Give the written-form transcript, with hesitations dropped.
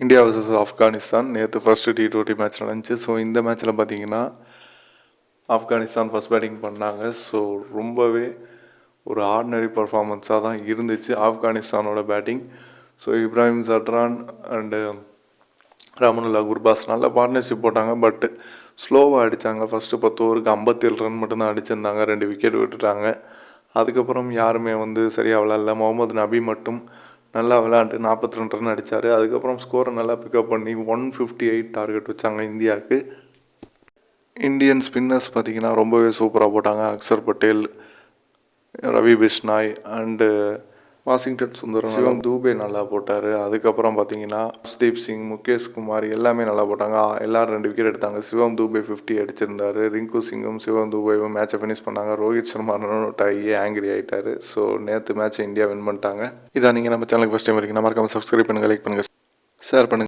India vs Afghanistan நேற்று first T20 match நடந்துச்சு. So இந்த மேட்ச்சில் பார்த்தீங்கன்னா ஆப்கானிஸ்தான் ஃபர்ஸ்ட் பேட்டிங் பண்ணாங்க. ஸோ ரொம்பவே ஒரு ஆர்டினரி பர்ஃபார்மன்ஸாக தான் இருந்துச்சு ஆப்கானிஸ்தானோட batting. So Ibrahim Zadran and Rahmanullah Gurbaz நல்ல பார்ட்னர்ஷிப் போட்டாங்க. பட் ஸ்லோவாக அடித்தாங்க. ஃபஸ்ட்டு 10 ஓவருக்கு 57 ரன் மட்டும்தான் அடிச்சிருந்தாங்க. 2 விக்கெட் விட்டுட்டாங்க. அதுக்கப்புறம் யாருமே சரியாக விளையாடல. முகமது நபி மட்டும் நல்லா விளையாண்டு 42 ரன் அடித்தார். அதுக்கப்புறம் ஸ்கோரை நல்லா பிக்கப் பண்ணி 158 டார்கெட் வச்சாங்க இந்தியாவுக்கு. இந்தியன் ஸ்பின்னர்ஸ் பார்த்திங்கன்னா ரொம்பவே சூப்பராக போட்டாங்க. அக்சர் பட்டேல், ரவி பிஷ்னாய் அண்டு வாஷிங்டன் சுந்தரம், சிவம் தூபே நல்லா போட்டார். அதுக்கப்புறம் பார்த்தீங்கன்னா ஹர்ஷ்தீப் சிங், முகேஷ் குமார் எல்லாமே நல்லா போட்டாங்க. எல்லாரும் 2 விக்கெட் எடுத்தாங்க. சிவம் தூபே 50 அடிச்சிருந்தாரு. ரிங்கு சிங்கும் சிவம் தூபேவும் மேட்சை ஃபினிஷ் பண்ணாங்க. ரோஹித் சர்மா ரன் அவுட் ஆகி ஆங்கிரி ஆகிட்டாரு. ஸோ நேற்று மேட்சை இந்தியா வின் பண்ணிட்டாங்க. இதான் நீங்கள் நம்ம சேனலுக்கு ஃபஸ்ட் டைம் இருக்கீங்கன்னா மறக்காம சப்ஸ்கிரைப் பண்ணுங்கள், லைக் பண்ணுங்கள், ஷேர் பண்ணுங்கள்.